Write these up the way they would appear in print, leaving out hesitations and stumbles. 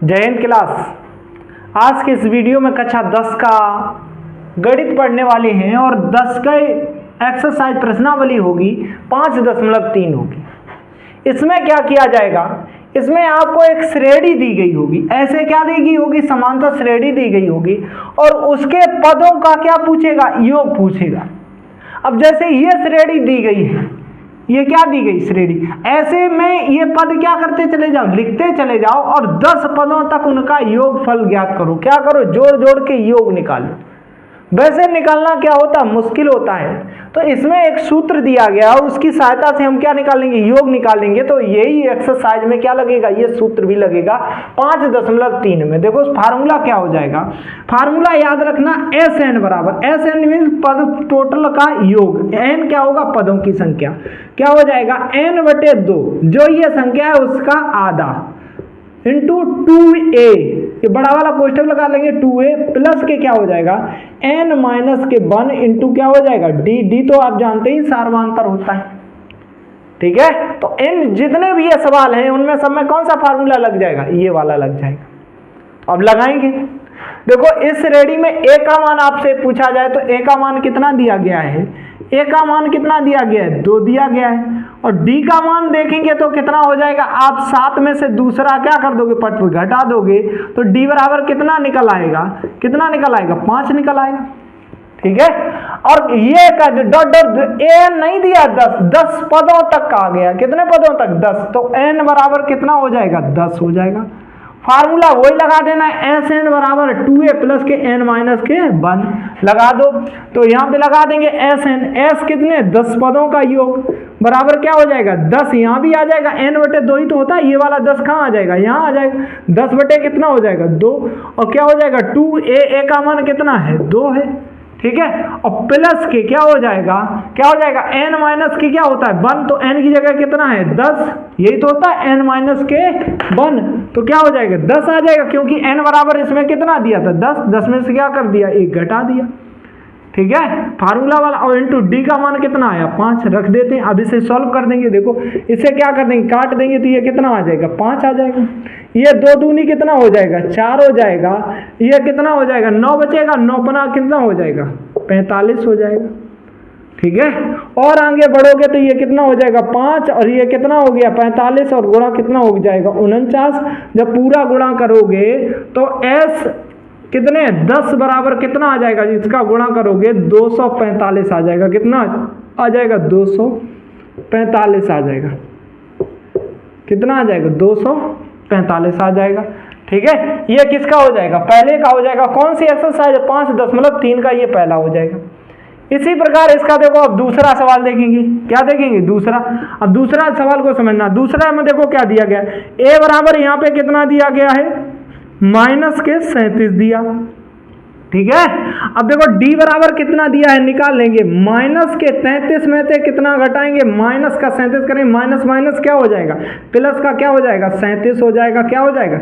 जय हिंद क्लास। आज के इस वीडियो में कक्षा 10 का गणित पढ़ने वाले हैं और 10 का एक्सरसाइज प्रश्नावली होगी 5.3 होगी। इसमें क्या किया जाएगा, इसमें आपको एक श्रेणी दी गई होगी, ऐसे क्या दी गई होगी, समांतर श्रेणी दी गई होगी और उसके पदों का क्या पूछेगा, योग पूछेगा। अब जैसे ये श्रेणी दी गई है, ये क्या दी गई श्रेणी, ऐसे में ये पद क्या करते चले जाओ, लिखते चले जाओ और 10 पदों तक उनका योगफल ज्ञात करो। क्या करो, जोड़ जोड़ के योग निकालो। वैसे निकालना क्या होता है, मुश्किल होता है, तो इसमें एक सूत्र दिया गया और उसकी सहायता से हम क्या निकालेंगे, योग निकालेंगे। तो यही एक्सरसाइज में क्या लगेगा, ये सूत्र भी लगेगा 5.3 में। देखो फार्मूला क्या हो जाएगा, फार्मूला याद रखना, एस एन बराबर, एस एन मीन पद टोटल का योग, एन क्या होगा, पदों की संख्या, क्या हो जाएगा n/2, जो ये संख्या है उसका आधा इंटू 2a, ये बड़ा वाला कोष्ठक लगा लेंगे 2a प्लस के क्या हो जाएगा n-1 इंटू क्या हो जाएगा d तो आप जानते ही सार्वधातुक होता है, ठीक है। तो इन जितने भी ये सवाल हैं उनमें सब में कौन सा फार्मूला लग जाएगा, ये वाला लग जाएगा। अब लगाएंगे, देखो इस श्रेणी में a का मान आपसे पूछा जाए तो a का मान कितना दिया गया है, a का मान कितना दिया गया है, 2 दिया गया है। और d का मान देखेंगे तो कितना हो जाएगा, आप 7 में से दूसरा क्या कर दोगे, पट घटा दोगे तो d बराबर कितना निकल आएगा, कितना निकल आएगा, 5 निकल आएगा, ठीक है। और ये का डॉट डॉट ए नहीं दिया, 10 पदों तक का आ गया, कितने पदों तक, 10, तो n बराबर कितना हो जाएगा, 10 हो जाएगा। फार्मूला वही लगा देना है, एस एन बराबर 2a प्लस के n-1 लगा दो। तो यहाँ पे लगा देंगे एस एन, एस कितने, 10 पदों का योग बराबर क्या हो जाएगा, 10 यहाँ भी आ जाएगा, n/2 ही तो होता है, ये वाला 10 कहाँ आ जाएगा, यहाँ आ जाएगा, 10 बटे कितना हो जाएगा, 2, और क्या हो जाएगा 2a का मान कितना है, 2 है, ठीक है। और प्लस के क्या हो जाएगा, क्या हो जाएगा n- के क्या होता है 1, तो n की जगह कितना है 10, यही तो होता है n- के 1, तो क्या हो जाएगा 10 आ जाएगा, क्योंकि n बराबर इसमें कितना दिया था 10 में से क्या कर दिया, 1 घटा दिया, ठीक है। फार्मूला वाला, और इंटू डी का मान कितना आया 5 रख देते हैं। अब इसे सॉल्व कर देंगे, देखो इसे क्या कर देंगे, काट देंगे तो ये कितना आ जाएगा, 5 आ जाएगा। ये 2 दूनी कितना हो जाएगा, 4 हो जाएगा, ये कितना हो जाएगा 9 बचेगा, 9 कितना हो जाएगा 45 हो जाएगा, ठीक है। और आगे बढ़ोगे तो ये कितना हो जाएगा 5 और ये कितना हो गया 45 और गुणा कितना हो जाएगा 49। जब पूरा गुणा करोगे तो s कितने 10 बराबर कितना आ जाएगा, इसका गुणा करोगे 245 आ जाएगा, कितना आ जाएगा 245 आ जाएगा, कितना आ जाएगा 245 आ जाएगा, ठीक है। ये किसका हो जाएगा, पहले का हो जाएगा, कौन सी एक्सरसाइज 5.3 का, ये पहला हो जाएगा। इसी प्रकार इसका देखो अब दूसरा सवाल देखेंगे, क्या देखेंगे दूसरा। अब दूसरा सवाल को समझना, दूसरा में देखो क्या दिया गया है, a बराबर यहाँ पे कितना दिया गया है -37 दिया, ठीक है। अब देखो d बराबर कितना दिया है, निकाल लेंगे, -33 में से कितना घटाएंगे, माइनस का 37 करेंगे, माइनस माइनस क्या हो जाएगा, प्लस का क्या हो जाएगा 37 हो जाएगा, क्या हो जाएगा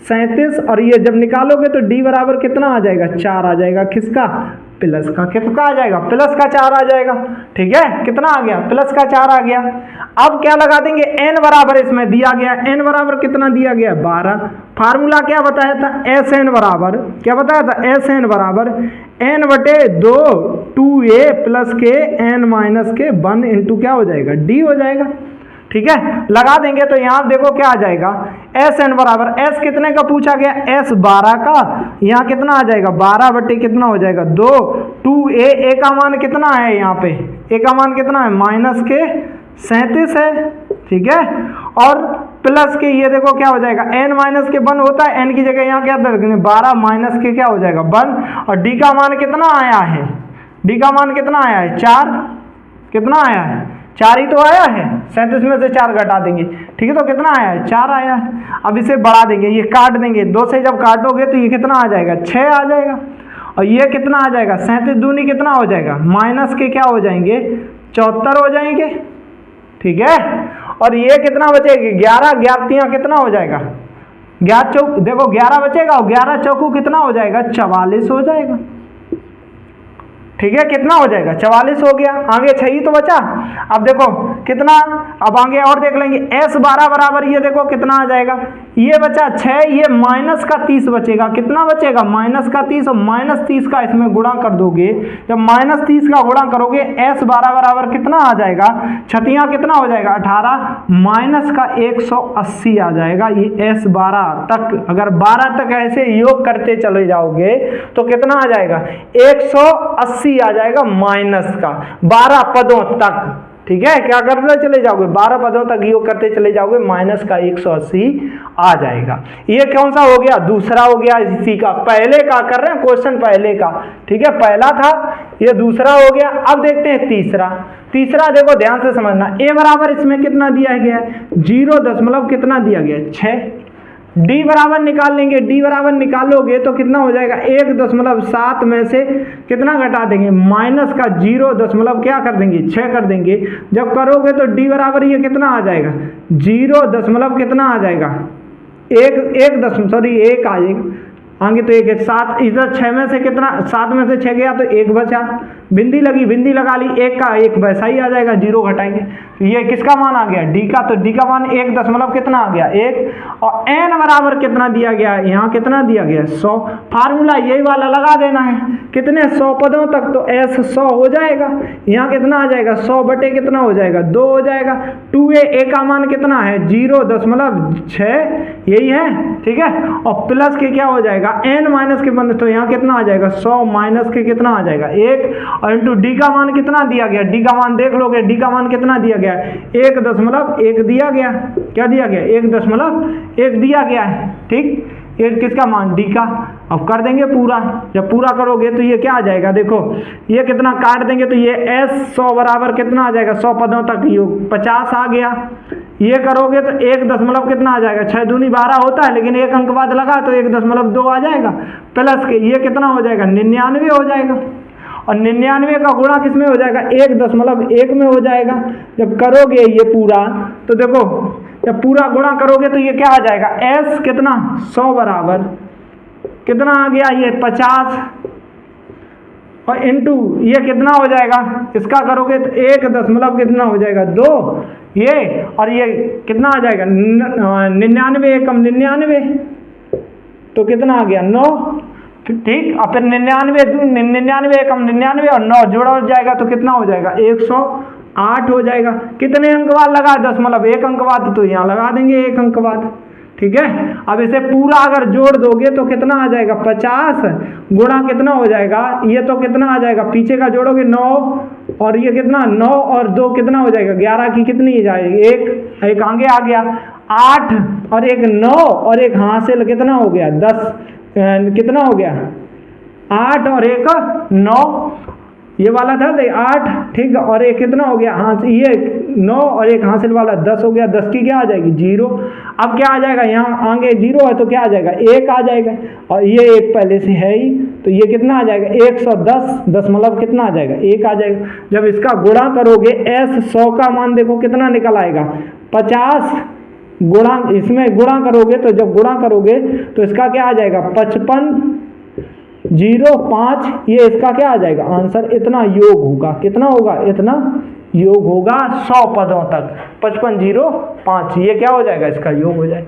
37, और ये जब निकालोगे तो d बराबर कितना आ जाएगा 4 आ जाएगा, किसका, प्लस का, कितना आ जाएगा, प्लस का 4 आ जाएगा, ठीक है। कितना आ गया, प्लस का 4 आ गया। अब क्या लगा देंगे, n बराबर इसमें दिया गया, n बराबर कितना दिया गया 12। फार्मूला क्या बताया था, एस एन बराबर, क्या बताया था, एस एन बराबर n/2 2a प्लस के n-1 इंटू क्या हो जाएगा d हो जाएगा, ठीक है। लगा देंगे तो यहाँ देखो क्या आ जाएगा, एस एन बराबर, एस कितने का पूछा गया, एस 12 का, यहाँ कितना आ जाएगा 12 बटे कितना हो जाएगा 2, 2a का मान कितना है, यहाँ पे a का मान कितना है -37 है, ठीक है। और प्लस के ये देखो क्या हो जाएगा n-1 होता है, n की जगह यहाँ क्या रखेंगे 12 माइनस के क्या हो जाएगा 1, और d का मान कितना आया है, d का मान कितना आया है 4, कितना आया है 4 ही तो आया है, 37 में से 4 घटा देंगे, ठीक है, तो कितना आया है 4 आया है। अब इसे बढ़ा देंगे, ये काट देंगे, 2 से जब काटोगे तो ये कितना आ जाएगा 6 आ जाएगा, और ये कितना आ जाएगा 37 दूनी कितना हो जाएगा, माइनस के क्या हो जाएंगे 74 हो जाएंगे, ठीक है। और ये कितना बचेगा 11, 11 कितना हो जाएगा, 11 चौक, देखो 11 बचेगा और 11 चौकू कितना हो जाएगा 44 हो जाएगा, ठीक है। कितना हो जाएगा 44 हो गया, आगे 6 ही तो बचा। अब देखो कितना, अब आगे और देख लेंगे, S12 बराबर ये देखो कितना आ जाएगा, ये बचा 6, ये माइनस का 30 बचेगा। कितना बचेगा? माइनस का 30, और माइनस 30 का इसमें गुणा कर दोगे। जब माइनस 30 का गुणा करोगे S12 बराबर कितना आ जाएगा? छतियाँ कितना हो जाएगा? 18 माइनस का 180 आ जाएगा। ये S12 तक, अगर 12 तक ऐसे योग करते चले जाओगे तो कितना आ जाएगा? 180 आ जाएगा माइनस का 12 पदों तक। ठीक है, क्या करते चले जाओगे? 12 पदों तक योग करते चले जाओगे, माइनस का 180 आ जाएगा। ये कौन सा हो गया? दूसरा हो गया इसी का। पहले का कर रहे हैं क्वेश्चन, पहले का। ठीक है, पहला था, ये दूसरा हो गया। अब देखते हैं तीसरा। तीसरा देखो ध्यान से समझना। a बराबर इसमें कितना दिया गया है? 0 दशमलव कितना दिया गया है? 6। d बराबर निकाल लेंगे। d बराबर निकालोगे तो कितना हो जाएगा? 1.7 में से कितना घटा देंगे? माइनस का 0 दशमलव क्या कर देंगे? 6 कर देंगे। जब करोगे तो d बराबर ये कितना आ जाएगा? 0 दशमलव कितना आ जाएगा? 1 आ जाएगा आगे। तो 1 7, इधर 6 में से कितना? 7 में से 6 गया तो 1 बचा। बिंदी लगी, बिंदी लगा ली, 1 का 1 वैसा ही आ जाएगा, 0 घटाएंगे। ये किसका मान आ गया? डी का। तो डी का मान 1 दशमलव कितना आ गया? 1। और एन बराबर कितना दिया गया? यहाँ कितना दिया गया? 100। फार्मूला यही वाला लगा देना है। कितने? 100 पदों तक, तो एस 100 हो जाएगा। यहाँ कितना आ जाएगा? 100 बटे कितना हो जाएगा? 2 हो जाएगा। 2a, ए का मान कितना है? 0.6, यही है। ठीक है, और प्लस के क्या हो जाएगा? n माइनस के बंद, तो यहाँ कितना आ जाएगा? 100 माइनस के कितना आ जाएगा? 1। और इंटू डी का मान कितना दिया गया? डी का मान देख लोगे, डी का मान कितना दिया गया? 1.1 दिया गया। क्या दिया गया? 1.1 दिया गया है। ठीक, ये किसका मान? डी का। अब कर देंगे पूरा। जब पूरा करोगे तो ये क्या आ जाएगा? देखो ये कितना काट देंगे तो ये s 100 बराबर कितना आ जाएगा? 100 पदों तक योग 50 आ गया। ये करोगे तो 1 दशमलव कितना आ जाएगा? 6 दूनी 12 होता है, लेकिन 1 अंक बाद लगा तो 1.2 आ जाएगा। प्लस के ये कितना हो जाएगा? 99 हो जाएगा। और 99 का गुणा किस में हो जाएगा? 1.1 में हो जाएगा। जब करोगे ये पूरा तो देखो, जब पूरा गुणा करोगे तो ये क्या आ जाएगा? s कितना? 100 बराबर कितना आ गया? ये 50। और इंटू ये कितना हो जाएगा? इसका करोगे तो 1 दशमलव कितना हो जाएगा? 2। ये और ये कितना आ जाएगा? 99 एकम 99, तो कितना आ गया? 9। ठीक, और फिर 99 एकम 99 और 9 जोड़ा हो जाएगा तो कितना हो जाएगा? 108 हो जाएगा। कितने अंक बाद लगा? दशमलव 1 अंक बाद, तो यहाँ लगा देंगे 1 अंक बाद। ठीक है, अब इसे पूरा अगर जोड़ दोगे तो कितना आ जाएगा? 50 गुणा कितना हो जाएगा? ये तो कितना आ जाएगा? पीछे का जोड़ोगे 9, और ये कितना? 9 और 2 कितना हो जाएगा? 11 की कितनी जाएगी? 1 आगे आ गया। 8 और 1 9 और 1 हासिल कितना हो गया? 10। कितना हो गया? 8 और 1 9, ये वाला था 8। ठीक, और एक कितना हो गया? हाँ, ये 9 और 1 हासिल वाला 10 हो गया। 10 की क्या आ जाएगी? 0। अब क्या आ जाएगा? यहाँ आगे 0 है तो क्या आ जाएगा? 1 आ जाएगा। और ये 1 पहले से है ही, तो ये कितना आ जाएगा? 110 दशमलव कितना आ जाएगा? 1 आ जाएगा। जब इसका गुणा करोगे s 100 का मान देखो कितना निकल आएगा? 50 गुणा, इसमें गुणा करोगे तो जब गुणा करोगे तो इसका क्या आ जाएगा? 55.05। ये इसका क्या आ जाएगा? आंसर इतना योग होगा। कितना होगा? इतना योग होगा 100 पदों तक। 55.05 ये क्या हो जाएगा? इसका योग हो जाएगा।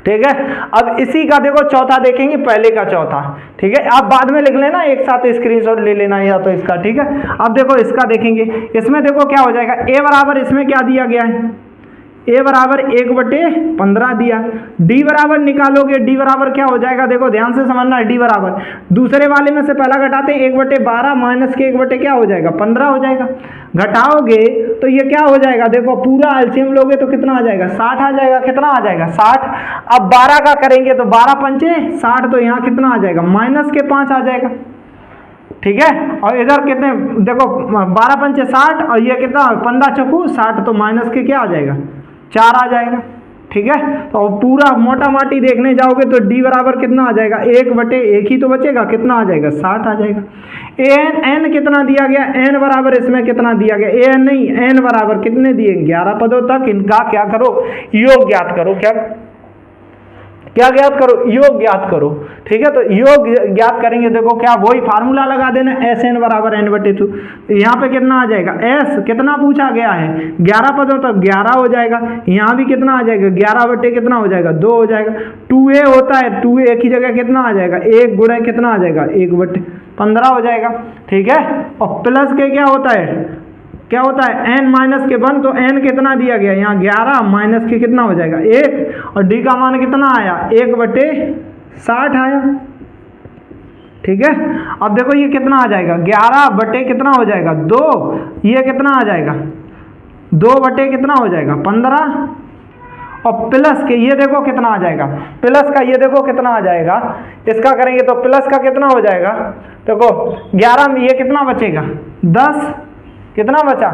ठीक है, अब इसी का देखो चौथा देखेंगे, पहले का चौथा। ठीक है, आप बाद में लिख लेना, एक साथ स्क्रीनशॉट ले लेना या तो इसका। ठीक है, अब देखो इसका देखेंगे। इसमें देखो क्या हो जाएगा? a बराबर इसमें क्या दिया गया है? a बराबर 1/15 दिया। d बराबर निकालोगे, d बराबर क्या हो जाएगा? देखो ध्यान से समझना है। d बराबर दूसरे वाले में से पहला घटाते 1/12 माइनस के 1 क्या हो जाएगा? 15 हो जाएगा। घटाओगे तो ये क्या हो जाएगा? देखो पूरा एलसीएम लोगे तो कितना आ जाएगा? 60 आ जाएगा। कितना आ जाएगा? 60। अब 12 का करेंगे तो 12 पंचे 60, तो यहाँ कितना आ जाएगा? माइनस के 5 आ जाएगा। ठीक है, और इधर कितने? देखो 12 पंचे 60 और ये कितना? 15 चौकू 60, तो माइनस के क्या आ जाएगा? 4 आ जाएगा। ठीक है, तो पूरा मोटा माटी देखने जाओगे तो d बराबर कितना आ जाएगा? 1/1 ही तो बचेगा। कितना आ जाएगा? 60 आ जाएगा। n कितना दिया गया? n बराबर इसमें कितना दिया गया? an नहीं, n बराबर कितने दिए? 11 पदों तक। इनका क्या करो? योग ज्ञात करो। क्या ज्ञात करो? योग ज्ञात करो। ठीक है। तो योग ज्ञात करेंगे, देखो क्या वही फार्मूला लगा देना, एस एन बराबर एन बटे 2। यहाँ पे कितना आ जाएगा, एस कितना पूछा गया है 11 पद हो तो 11 हो जाएगा, यहाँ भी कितना आ जाएगा 11 बटे कितना हो जाएगा 2 हो जाएगा। 2a होता है, 2a एक ही जगह कितना आ जाएगा 1 गुणे कितना आ जाएगा 1 बटे 15 हो जाएगा, ठीक है। और प्लस के क्या होता है n माइनस के 1, तो n कितना दिया गया यहाँ 11 माइनस के कितना हो जाएगा 1, और d का मान कितना आया 1 बटे 60 आया, ठीक है। अब देखो ये कितना आ जाएगा 11 बटे कितना हो जाएगा 2, ये कितना आ जाएगा 2 बटे कितना हो जाएगा 15, और प्लस के ये देखो कितना आ जाएगा, प्लस का ये देखो कितना आ जाएगा, इसका करेंगे तो प्लस का कितना हो जाएगा, देखो 11 में ये कितना बचेगा 10, कितना बचा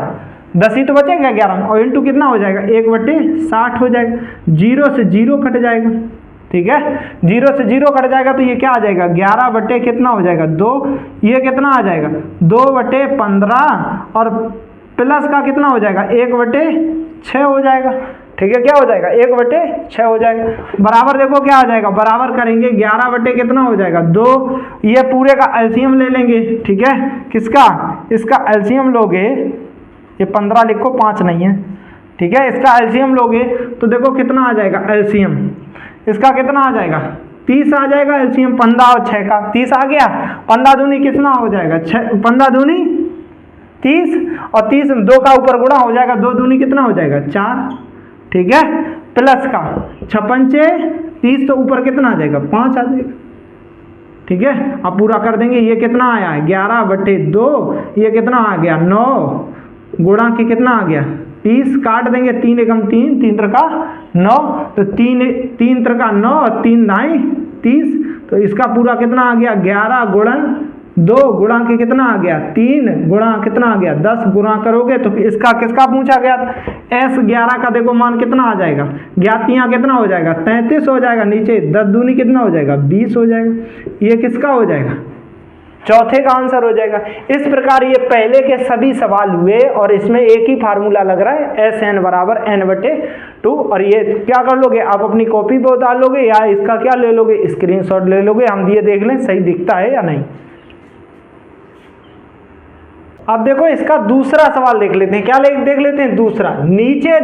10 ही तो बचेगा 11 में, और इंटू कितना हो जाएगा 1 बटे 60 हो जाएगा, 0 से 0 कट जाएगा, ठीक है। 0 से 0 कट जाएगा तो ये क्या आ जाएगा 11 बटे कितना हो जाएगा 2, ये कितना आ जाएगा 2 बटे 15, और प्लस का कितना हो जाएगा 1 बटे 6 हो जाएगा, ठीक है। क्या हो जाएगा 1 बटे 6 हो जाएगा, बराबर देखो क्या आ जाएगा, बराबर करेंगे 11 बटे कितना हो जाएगा 2, ये पूरे का एलसीएम ले लेंगे, ठीक है। किसका, इसका एलसीएम लोगे, ये 15 लिखो 5 नहीं है, ठीक है। इसका एलसीएम लोगे तो देखो कितना आ जाएगा एलसीएम, इसका कितना आ जाएगा 30 आ जाएगा एलसीएम, 15 और 6 का 30 आ गया, 15 दूनी कितना हो जाएगा 15 दूनी 30, और 30 2 का ऊपर गुणा हो जाएगा, 2 दूनी कितना हो जाएगा 4, ठीक है। प्लस का 56 30, तो ऊपर कितना आ जाएगा 5 आ जाएगा, ठीक है। अब पूरा कर देंगे, ये कितना आया है 11 बटे 2, ये कितना आ गया 9, गुणा के कितना आ गया 30, काट देंगे 3 एकम 3, 3 त्रिका 9, तो 3 त्रिका 9 और 3 दाई 30, तो इसका पूरा कितना आ गया 11 गुणन 2 गुणा के कितना आ गया 3 गुणा कितना आ गया 10, गुणा करोगे तो इसका किसका पूछा गया, S11 का देखो मान कितना आ जाएगा, ज्ञात यहाँ कितना हो जाएगा 33 हो जाएगा, नीचे 10 दूनी कितना हो जाएगा 20 हो जाएगा, ये किसका हो जाएगा चौथे का आंसर हो जाएगा। इस प्रकार ये पहले के सभी सवाल हुए और इसमें एक ही फार्मूला लग रहा है SN बराबर n बटे 2, और ये क्या कर लोगे आप अपनी कॉपी पे उतार लोगे या इसका क्या ले लोगे स्क्रीनशॉट ले लोगे, हम दिए देख लें सही दिखता है या नहीं। अब देखो इसका दूसरा सवाल देख लेते हैं, क्या देख लेते हैं दूसरा, नीचे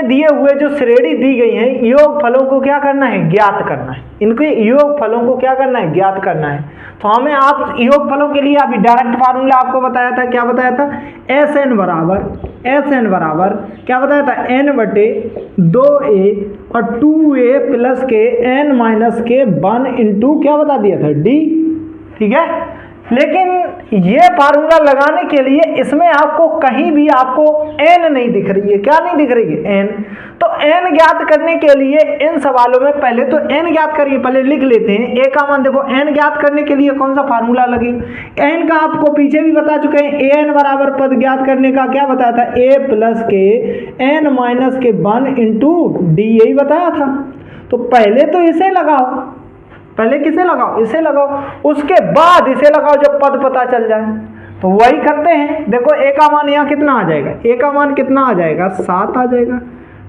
दिए हुए जो श्रेणी दी गई है योग फलों को क्या करना है ज्ञात करना है, इनके योग फलों को क्या करना है ज्ञात करना है। तो हमें आप योग फलों के लिए अभी डायरेक्ट फार्मूला आपको बताया था, क्या बताया था SN बराबर क्या बताया था n बटे 2a और 2a प्लस के n माइनस के 1 इंटू क्या बता दिया था d, ठीक है। लेकिन ये फार्मूला लगाने के लिए इसमें आपको कहीं भी आपको n नहीं दिख रही है, क्या नहीं दिख रही है n, तो n ज्ञात करने के लिए इन सवालों में पहले तो n ज्ञात करिए, पहले लिख लेते हैं a का मान। देखो n ज्ञात करने के लिए कौन सा फार्मूला लगेगा, n का आपको पीछे भी बता चुके हैं, an बराबर पद ज्ञात करने का क्या बताया था a प्लस के n माइनस के 1 इंटू डी, यही बताया था। तो पहले तो इसे लगाओ, पहले किसे लगाओ इसे लगाओ, उसके बाद इसे लगाओ जब पद पता चल जाए, तो वही करते हैं। देखो a का मान यहाँ कितना आ जाएगा, a का मान कितना आ जाएगा 7 आ जाएगा,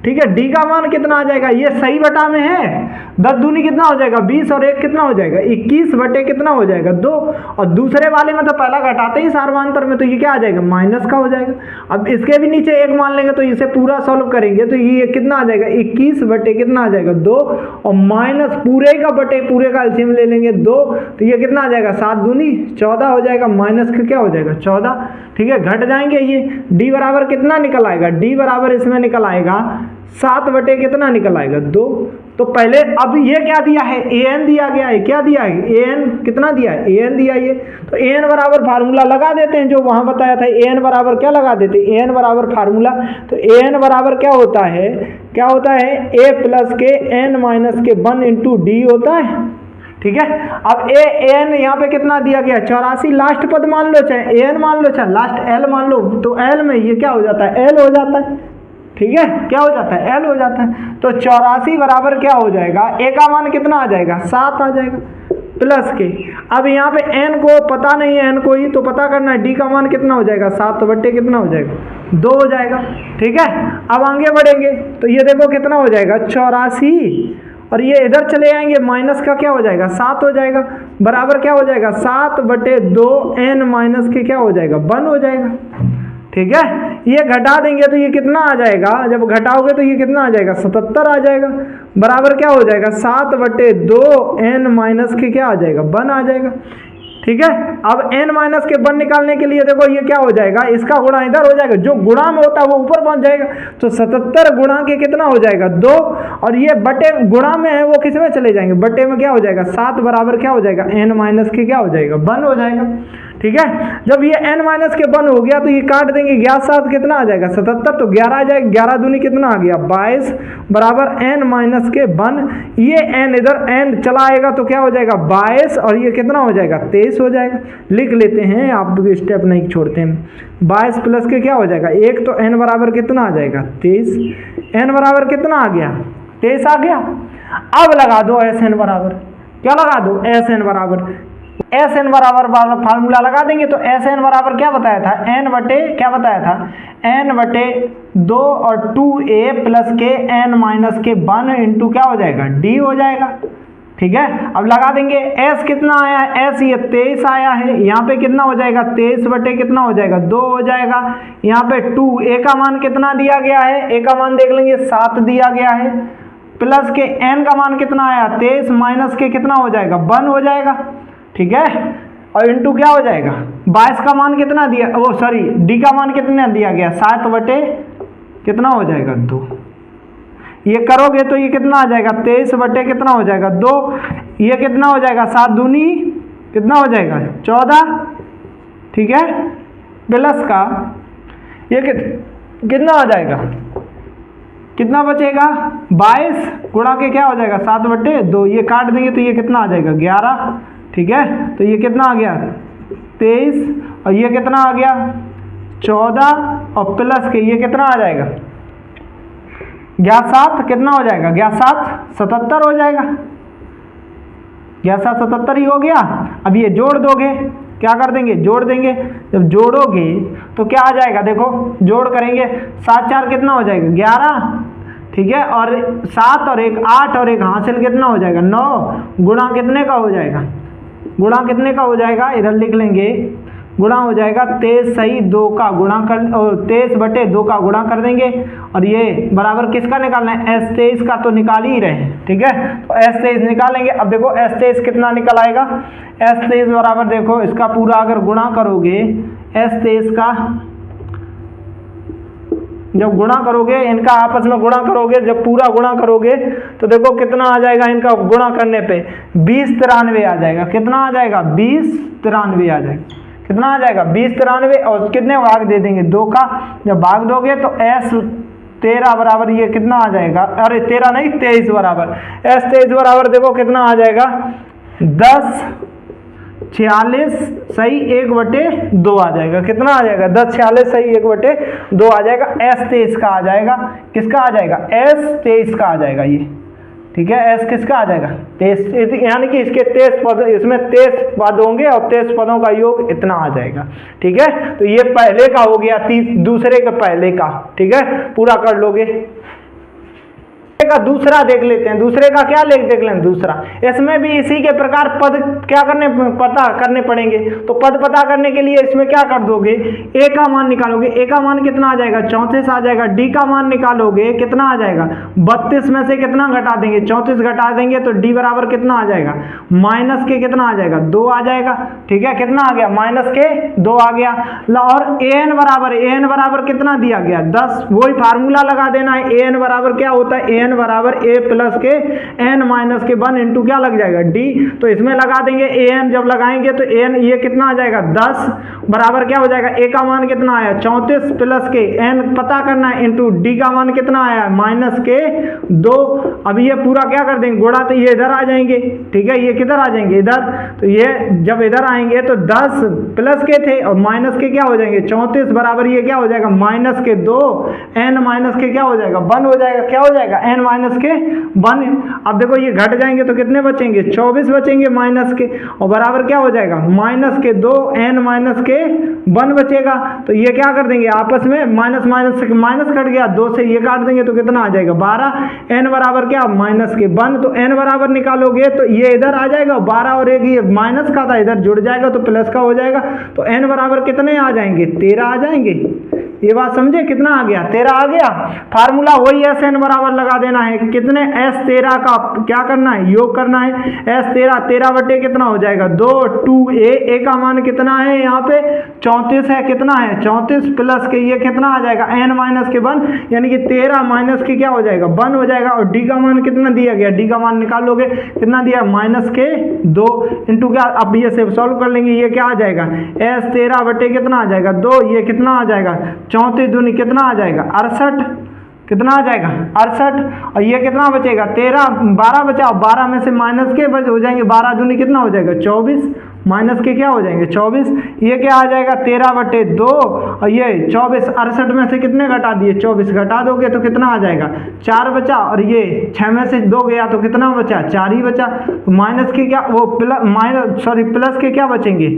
ठीक है। d का मान कितना आ जाएगा, ये सही बटा में है, 10 दूनी कितना हो जाएगा 20 और 1 कितना हो जाएगा 21 बटे कितना हो जाएगा 2, और दूसरे वाले में तो पहला घटाते ही सार्वधातुक में, तो ये क्या आ जाएगा माइनस का हो जाएगा। अब इसके भी नीचे 1 मान लेंगे तो इसे पूरा सॉल्व करेंगे तो ये कितना आ जाएगा 21 बटे कितना आ जाएगा 2, और माइनस पूरे का बटे पूरे का एलसीएम ले लेंगे 2, तो ये कितना आ जाएगा 7 दूनी 14 हो जाएगा, माइनस का क्या हो जाएगा 14, ठीक है। घट जाएंगे ये, d बराबर कितना निकल आएगा, d बराबर इसमें निकल आएगा 7 बटे कितना निकल आएगा 2। तो पहले अब ये क्या दिया है an दिया गया है, क्या दिया है an कितना दिया है an दिया है, तो an बराबर फार्मूला लगा देते हैं जो वहां बताया था, an बराबर क्या लगा देते हैं an बराबर फार्मूला, तो an बराबर क्या होता है a प्लस के n माइनस के 1 इंटू डी होता है, ठीक है। अब an यहाँ पे कितना दिया गया 84, लास्ट पद मान लो चाहे an मान लो चाहे लास्ट l मान लो, तो l में ये क्या हो जाता है l हो जाता है, ठीक है। क्या हो जाता है l हो जाता है, तो 84 बराबर क्या हो जाएगा, a का मान कितना आ जाएगा 7 आ जाएगा प्लस के, अब यहाँ पे n को पता नहीं है, n को ही तो पता करना है, d का मान कितना हो जाएगा 7 बटे कितना हो जाएगा 2 हो जाएगा, ठीक है। अब आगे बढ़ेंगे तो ये देखो कितना हो जाएगा 84 और ये इधर चले आएंगे, माइनस का क्या हो जाएगा 7 हो जाएगा, बराबर क्या हो जाएगा 7/2 n माइनस के क्या हो जाएगा 1 हो जाएगा। ठीक है, ये घटा देंगे तो ये कितना आ जाएगा, जब घटाओगे तो ये कितना आ जाएगा 77 आ जाएगा, बराबर क्या हो जाएगा 7/2 n माइनस के क्या आ जाएगा 1 आ जाएगा। ठीक है, अब n माइनस के 1 निकालने के लिए देखो ये क्या हो जाएगा, इसका गुणा इधर हो जाएगा, जो गुणा में होता है वो ऊपर पहुंच जाएगा, तो 77 गुणा के कितना हो जाएगा 2, और ये बटे गुणा में है वो किस में चले जाएंगे, बटे में क्या हो जाएगा 7 बराबर क्या हो जाएगा n माइनस के क्या हो जाएगा 1 हो जाएगा। ठीक है, जब ये n माइनस के 1 हो गया तो ये काट देंगे, 11 कितना आ जाएगा 77, तो 11 आ जाएगा, 11 दूनी कितना आ गया 22 बराबर n माइनस के 1, ये n इधर n चला आएगा तो क्या हो जाएगा 22, और ये कितना हो जाएगा 23 हो जाएगा। लिख लेते हैं, आप स्टेप नहीं छोड़ते हैं, 22 प्लस के क्या हो जाएगा 1, तो n बराबर कितना आ जाएगा 23, n बराबर कितना आ गया 23 आ गया। अब लगा दो Sn बराबर, क्या लगा दो Sn बराबर, Sn बराबर फार्मूला लगा देंगे, तो Sn बराबर क्या बताया था n बटे क्या बताया था n/2 और 2a प्लस के n माइनस के 1 इंटू क्या हो जाएगा d हो जाएगा। ठीक है, अब लगा देंगे, s कितना आया है, s ये 23 आया है, यहाँ पे कितना हो जाएगा 23 बटे कितना हो जाएगा 2 हो जाएगा, यहाँ पे 2 a का मान कितना दिया गया है, a का मान देख लेंगे 7 दिया गया है, प्लस के n का मान कितना आया 23 माइनस के कितना हो जाएगा 1 हो जाएगा। ठीक है, और इंटू क्या हो जाएगा 22 का मान कितना दिया, वो सॉरी डी का मान कितना दिया गया 7 बटे कितना हो जाएगा 2, ये करोगे तो ये कितना आ जाएगा 23 बटे कितना हो जाएगा 2, ये कितना हो जाएगा 7 दूनी कितना हो जाएगा 14। ठीक है, प्लस का ये कितना आ जाएगा, कितना बचेगा 22 गुणा के क्या हो जाएगा 7/2, ये काट देंगे तो ये कितना आ जाएगा 11। ठीक है, तो ये कितना आ गया 23, और ये कितना आ गया 14, और प्लस के ये कितना आ जाएगा 7 कितना हो जाएगा 7 77 हो जाएगा, 7 77 ही हो गया। अब ये जोड़ दोगे, क्या कर देंगे जोड़ देंगे, जब जोड़ोगे तो क्या आ जाएगा, देखो जोड़ करेंगे 7 4 कितना हो जाएगा 11। ठीक है, और 7 और 1 8 और 1 हासिल कितना हो जाएगा 9, गुणा कितने का हो जाएगा, गुणा कितने का हो जाएगा, इधर लिख लेंगे, गुणा हो जाएगा 23 सही 2 का गुणा कर, और 23/2 का गुणा कर देंगे, और ये बराबर किसका निकालना है S23 का, तो निकाल ही रहे हैं। ठीक है, तो S23 निकालेंगे। अब देखो S23 कितना निकल आएगा, S23 बराबर देखो इसका पूरा अगर गुणा करोगे, S23 का जब गुणा करोगे, इनका आपस में गुणा करोगे, जब पूरा गुणा करोगे तो देखो कितना आ जाएगा, इनका गुणा करने पे 2093 आ जाएगा, कितना आ जाएगा 2093 आ जाएगा, कितना आ जाएगा 2093, और कितने भाग दे देंगे 2 का, जब भाग दोगे तो S13 बराबर ये कितना आ जाएगा, अरे 13 नहीं 23 बराबर, S23 बराबर देखो कितना आ जाएगा 1046 सही 1/2 आ जाएगा, कितना आ जाएगा 1046 सही 1/2 आ जाएगा, S23 का आ जाएगा, किसका आ जाएगा S23 का आ जाएगा ये। ठीक है, S किसका आ जाएगा 23, यानी कि इसके 23 पद, इसमें 23 पद होंगे और 23 पदों का योग इतना आ जाएगा। ठीक है, तो ये पहले का हो गया, दूसरे के पहले का। ठीक है, पूरा कर लोगे। का दूसरा देख लेते हैं, दूसरे का क्या देख लें दूसरा, इसमें भी इसी के प्रकार पद क्या पता करने पड़ेंगे। तो पद पता करने के लिए इसमें क्या कर दोगे, ए का मान निकालोगे, ए का मान कितना आ जाएगा 34 आ जाएगा, डी का मान निकालोगे कितना आ जाएगा 32 में से कितना घटा देंगे 34 घटा देंगे तो डी बराबर कितना आ जाएगा माइनस के कितना आ जाएगा 2 आ जाएगा। ठीक है, कितना आ गया माइनस के 2 आ गया। और एन बराबर कितना दिया गया 10, वही फार्मूला लगा देना है। एन बराबर क्या होता है, एन बराबर ए प्लस के एन माइनस के 1 इंटू क्या लग जाएगा डी, तो इसमें लगा देंगे एन, जब लगाएंगे तो एन ये कितना आ जाएगा 10 बराबर क्या हो जाएगा, ए का मान कितना आया 34 प्लस के एन पता करना है इंटू डी का मान कितना आया माइनस के 2। अब ये पूरा क्या कर देंगे गुणा, तो ये इधर आ जाएंगे। ठीक है, ये किधर आ जाएंगे इधर, तो ये जब इधर आएंगे तो 10 प्लस के थे और माइनस के क्या हो जाएंगे 34 बराबर ये क्या हो जाएगा माइनस के 2 एन माइनस के क्या हो जाएगा 1 हो जाएगा, क्या हो जाएगा n माइनस के 1। अब देखो ये घट जाएंगे तो कितने बचेंगे, 24 बचेंगे माइनस के, और बराबर क्या हो जाएगा, माइनस के 2 n माइनस के 1 बचेगा। तो ये क्या कर देंगे आपस में, माइनस माइनस से माइनस कट गया, 2 से ये काट देंगे तो कितना आ जाएगा 12, n बराबर क्या, माइनस के 1। तो n बराबर निकालोगे तो ये इधर आ जाएगा 12 और एक ये माइनस का था इधर जुड़ जाएगा तो प्लस का हो जाएगा। तो n बराबर कितने आ जाएंगे, 13 आ जाएंगे। ये बात समझे, कितना आ गया, 13 आ गया। फार्मूला वही एस एन बराबर लगा देना है, कितने S13 का क्या करना है, योग करना है। S13 13 बटे कितना हो जाएगा 2, 2a का मान कितना है यहाँ पे 34 है, कितना है 34 प्लस के ये कितना आ जाएगा n माइनस के 1, यानी कि 13 माइनस के क्या हो जाएगा 1 हो जाएगा। और d का मान कितना दिया गया, d का मान निकाल लोगे कितना दिया, माइनस के 2 इंटू क्या, अब ये से सॉल्व कर लेंगे, ये क्या आ जाएगा S13 बटे कितना आ जाएगा 2, ये कितना आ जाएगा 34 दूनी कितना आ जाएगा 68, कितना आ जाएगा 68, और ये कितना बचेगा 13, 12 बचा, 12 में से माइनस के बच हो जाएंगे, 12 दूनी कितना हो जाएगा 24, माइनस के क्या हो जाएंगे 24, ये क्या आ जाएगा 13 बटे 2, और ये 24, 68 में से कितने घटा दिए 24 घटा दोगे तो कितना आ जाएगा 4 बचा, और ये 6 में से 2 गया तो कितना बचा 4 ही बचा। माइनस के क्या वो प्लस के क्या बचेंगे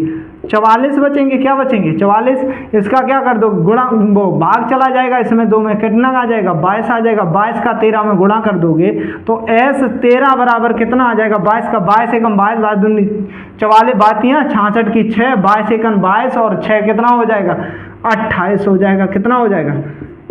44 बचेंगे, क्या बचेंगे 44। इसका क्या कर दो गुणा, वो भाग चला जाएगा, इसमें 2 में कितना आ जाएगा 22 आ जाएगा, 22 का 13 में गुणा कर दोगे तो S13 बराबर कितना आ जाएगा 22 का 22 एकम 22 22 दूनी 44 बातियाँ 66 की 6, 22 एकम 22 और 6 कितना हो जाएगा 28 हो जाएगा, कितना हो जाएगा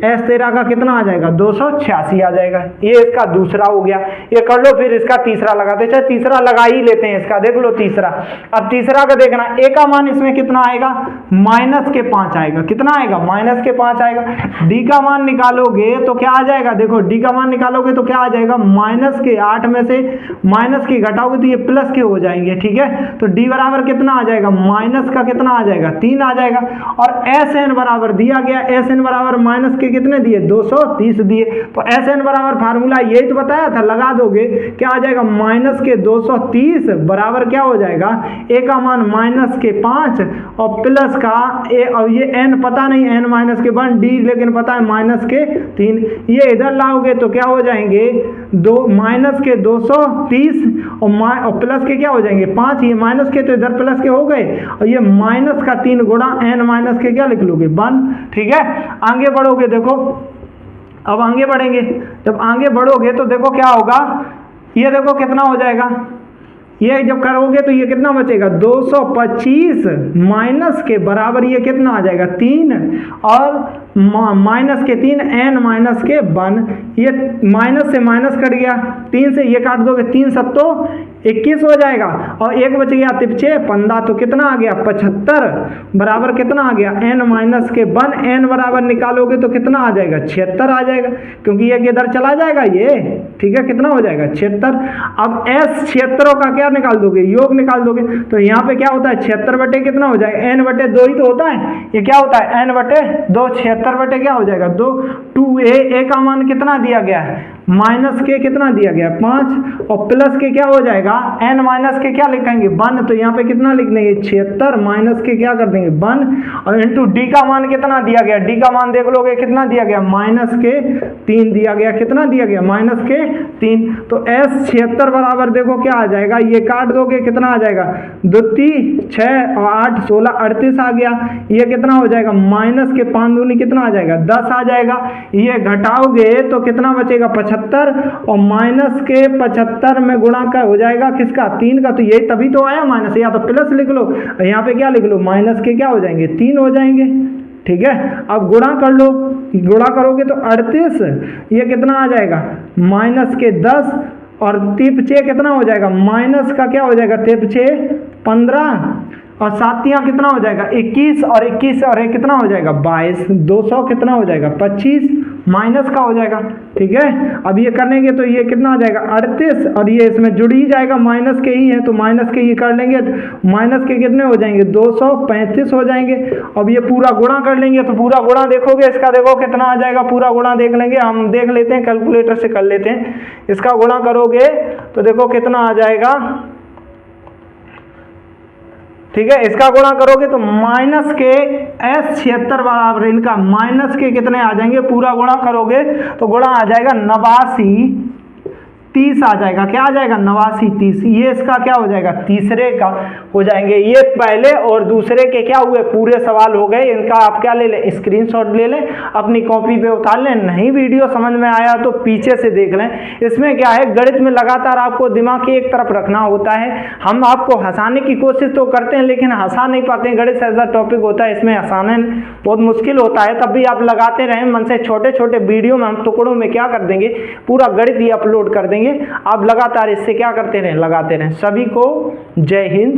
S13 का कितना आ जाएगा 286 आ जाएगा। ये इसका दूसरा हो गया, ये कर लो। फिर इसका तीसरा लगाते, चाहे तीसरा लगा ही लेते हैं इसका, देख लो तीसरा। अब तीसरा का देखना, a का मान इसमें कितना आएगा माइनस के 5 आएगा, कितना आएगा माइनस के 5 आएगा। d का मान निकालोगे तो क्या आ जाएगा, देखो d का मान निकालोगे तो क्या आ जाएगा माइनस के 8 में से माइनस के घटाओगे तो ये प्लस के हो जाएंगे, ठीक है। तो d बराबर कितना आ जाएगा माइनस का कितना आ जाएगा 3 आ जाएगा। और Sn बराबर दिया गया, Sn बराबर माइनस के कितने दिए 230 दिए। तो Sn बराबर फार्मूला यही तो बताया था, लगा दोगे क्या आ जाएगा माइनस के 230 बराबर क्या हो जाएगा a का मान माइनस के 5 और प्लस का a, और ये n पता नहीं n माइनस के 1 d लेकिन पता है माइनस के 3, ये इधर लाओगे तो क्या हो जाएंगे माइनस के 230 और प्लस के क्या हो जाएंगे 5, ये माइनस के तो इधर प्लस के हो गए, और ये माइनस का 3 गुणा n माइनस के क्या लिख लोगे 1, ठीक है। आगे बढ़ोगे, देखो अब आगे बढ़ेंगे, जब आगे बढ़ोगे तो देखो क्या होगा, ये देखो कितना हो जाएगा, ये जब करोगे तो ये कितना बचेगा 225 माइनस के बराबर ये कितना आ जाएगा 3 और माइनस के 3 n माइनस के 1, ये माइनस से माइनस कट गया, 3 से ये काट दोगे 3 सत्तो 21 हो जाएगा, और एक बच गया तिपचे 15, तो कितना आ गया 75 बराबर कितना आ गया n माइनस के 1, n बराबर निकालोगे तो कितना आ जाएगा 76 आ जाएगा, क्योंकि ये इधर चला जाएगा ये, ठीक है, कितना हो जाएगा 76। अब S 76 का क्या निकाल दोगे, योग निकाल दोगे, तो यहाँ पे क्या होता है 76 बटे कितना हो जाएगा n बटे 2 ही तो होता है, ये क्या होता है n बटे 2, 76 बटे क्या हो जाएगा 2, 2a का मान कितना दिया गया है माइनस के कितना दिया गया 5 और प्लस के क्या हो जाएगा n माइनस के क्या लिखेंगे 1, तो यहाँ पे कितना लिख देंगे 76 माइनस के क्या कर देंगे 1 और इंटू d का मान कितना दिया गया, d का मान देख लोगे कितना दिया गया माइनस के 3 दिया गया, कितना दिया गया माइनस के 3। तो S 76 बराबर देखो क्या आ जाएगा, ये काट दोगे कितना आ जाएगा 2 6 और 8 16 38 आ गया, ये कितना हो जाएगा माइनस के 5 दूनी कितना आ जाएगा 10 आ जाएगा, ये घटाओगे तो कितना बचेगा 75 और माइनस के 75 में गुणा का हो जाएगा किसका 3 का, तो ये तभी तो आया माइनस, या तो प्लस लिख लो, यहाँ पे क्या लिख लो माइनस के क्या हो जाएंगे 3 हो जाएंगे, ठीक है। अब गुणा कर लो, गुणा करोगे तो 38, ये कितना आ जाएगा माइनस के 10 और तिपचे कितना हो जाएगा माइनस का क्या हो जाएगा तिपचे 15 और सातियाँ कितना हो जाएगा 21 और 21 और ये कितना हो जाएगा 22, 200 कितना हो जाएगा 25 माइनस का हो जाएगा, ठीक है। अब ये करेंगे तो ये कितना आ जाएगा 38 और ये इसमें जुड़ ही जाएगा, माइनस के ही है तो माइनस के ये कर लेंगे, माइनस के कितने हो जाएंगे 235 हो जाएंगे। अब ये पूरा गुणा कर लेंगे तो पूरा गुणा देखोगे इसका देखो कितना आ जाएगा, पूरा गुणा देख लेंगे, हम देख लेते हैं कैलकुलेटर से कर लेते हैं। इसका गुणा करोगे तो देखो कितना आ जाएगा, ठीक है। इसका गुणा करोगे तो माइनस के S76 बराबर इनका माइनस के कितने आ जाएंगे, पूरा गुणा करोगे तो गुणा आ जाएगा 89 30 आ जाएगा। क्या आ जाएगा 89 30। ये इसका क्या हो जाएगा, तीसरे का हो जाएंगे। ये पहले और दूसरे के क्या हुए, पूरे सवाल हो गए। इनका आप क्या ले लें, स्क्रीनशॉट ले लें, अपनी कॉपी पे उतार लें। नहीं वीडियो समझ में आया तो पीछे से देख लें। इसमें क्या है, गणित में लगातार आपको दिमाग की एक तरफ रखना होता है। हम आपको हंसाने की कोशिश तो करते हैं लेकिन हंसा नहीं पाते हैं। गणित ऐसा टॉपिक होता है, इसमें हंसाने बहुत मुश्किल होता है। तब भी आप लगाते रहें मन से। छोटे छोटे वीडियो में हम टुकड़ों में क्या कर देंगे, पूरा गणित ही अपलोड कर देंगे। आप लगातार इससे क्या करते रहें, लगाते रहें। सभी को जय हिंद।